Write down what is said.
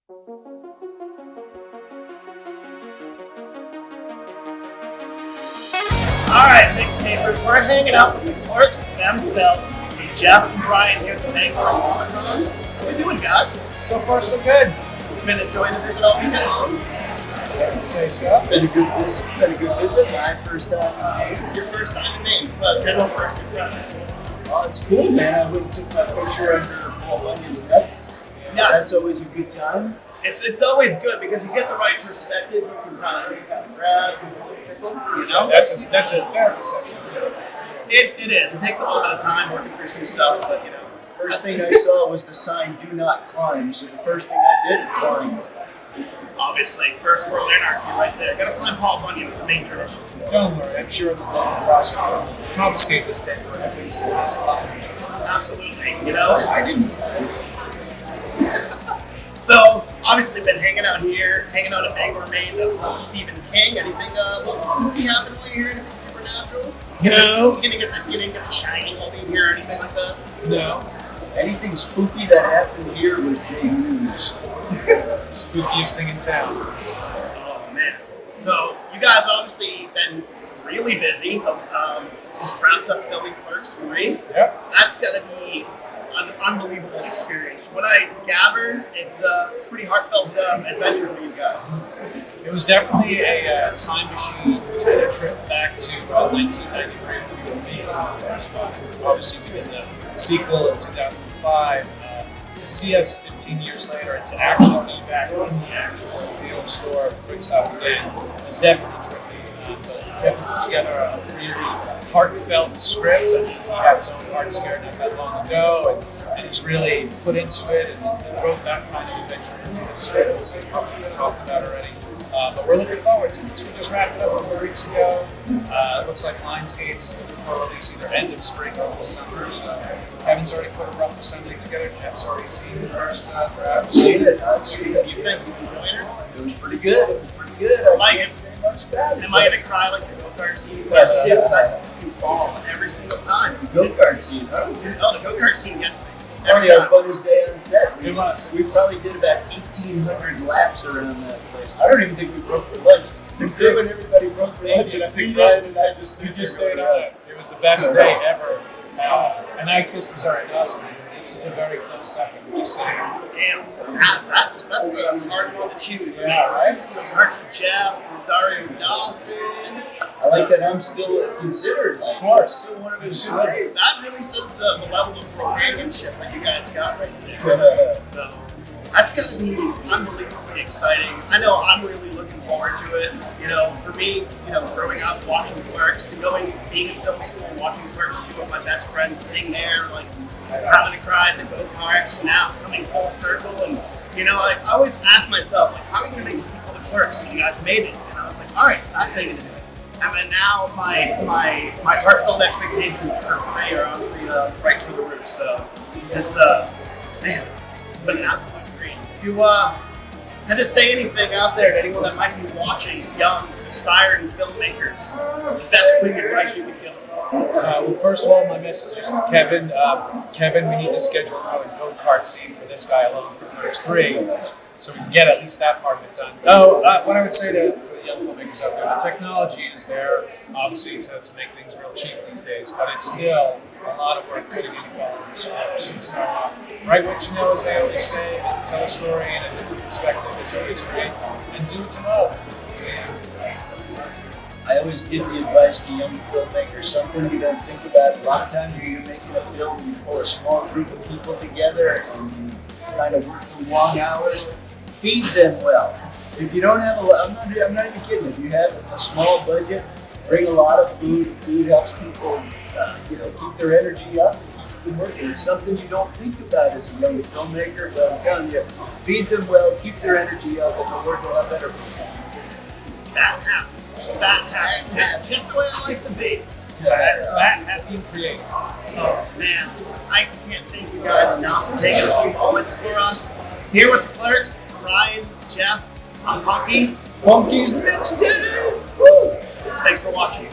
Alright, MixTapers, we're hanging out with the Clerks themselves. Jeff and Brian here today for Comic-Con. How we doing, guys? So far, so good. Been enjoying the visit all weekend? I would say so. Been a good visit. My first time in Maine. Your first time in Maine. Well, general first impression. Oh, it's cool, man. I went and took my picture under Paul Bunyan's nuts. Yes. That's always a good time. It's always good because you get the right perspective. You can kind of grab, tickle, you know? That's a therapy session. It is. It takes a little bit of time working through some stuff, but you know. First thing I saw was the sign "Do Not Climb." So the first thing I did was climb. Obviously, first world anarchy right there. Gotta find Paul Bunyan. It's a main tradition. Don't worry, I'm sure the law prosecutor will confiscate this tape for evidence of his client. Absolutely. You know? I didn't climb. So, obviously, been hanging out here, hanging out at Bangor, Maine, with Stephen King. Anything a little spooky happening while you're here? Anything supernatural? No. You didn't get the Shining while being here or anything like that? No. Anything spooky that happened here was J News. Spookiest thing in town. Oh, man. So, you guys obviously been really busy. Just wrapped up filming Clerks 3. Yep. That's got to be an unbelievable experience. What I gather, it's a pretty heartfelt adventure for you guys. It was definitely a time machine kind of trip back to 1993 when we were making the first one. Obviously, we did the sequel in 2005. To see us 15 years later and to actually be back in the actual video store, brings up again, was definitely tricky. But Kevin put together a really heartfelt script. I mean, he had his own heart scared not that long ago, and he's really put into it and wrote that kind of adventure into the script, as he's probably talked about already. But we're looking forward to it. So we just wrapped it up 4 weeks ago. It looks like Lionsgate's looking for a release either end of spring or summer. So Kevin's already put a rough assembly together. Jeff's already seen the first draft. I've seen it. You think you enjoyed it? It was pretty good. Am I going to cry like the go-kart scene first too? Because I fucking fall every single time. Go-kart scene, huh? Oh, the go-kart scene gets me. Probably our funnest day on set. It was. We probably did about 1,800 laps around that place. I don't even think we broke for lunch. Tim and everybody broke for lunch, and I think Brian and I just stayed on it. It was the best day ever. And I kissed Rosario Dawson. This is a very close second. Just saying. Damn, that's a hard one to choose. Yeah, right? Hearts with Jeff, Rosario Dawson. I like that I'm still considered. Like, Of course. Still one of his That really says the level of companionship that you guys got right there. So that's going to be unbelievably exciting. I know I'm really looking forward to it. You know, for me, you know, growing up watching Clerks, to being in film school and watching Clerks, two of my best friends sitting there, like having to cry at the go-karts, now coming full circle. And, you know, I always ask myself, like, how are you going to make a sequel to Clerks? And you guys made it. And I was like, all right, that's how you're going to do it. And then now my heartfelt expectations for May are honestly right through the roof. So this man, but an absolute dream. If you had to say anything out there to anyone that might be watching, young, aspiring filmmakers, the best quick advice you could give them. Well, first of all, my message is to Kevin. Kevin, we need to schedule a go-kart scene for this guy alone for Clerks 3, so we can get at least that part of it done. Though, what I would say to the young filmmakers out there, the technology is there, obviously, to make things real cheap these days, but it's still a lot of work putting in quality scripts. And so, write what you know, as they always say, and tell a story in a different perspective is always great, and do what you love. So, I always give the advice to young filmmakers, something you don't think about. A lot of times when you're making a film, you pull a small group of people together and you kind of work for long hours. Feed them well. If you don't have I'm not even kidding. If you have a small budget, bring a lot of food. Food helps people, keep their energy up and keep them working. It's something you don't think about as a young filmmaker, but I'm telling you, feed them well, keep their energy up, and they'll work a lot better for you. Fat, happy. Just the way I like to be. fat, happy, and creative. Oh man, I can't thank you guys enough for taking a few moments for us. Here with the Clerks, Ryan, Jeff, I'm Punky. Punky's MixTape! Thanks for watching.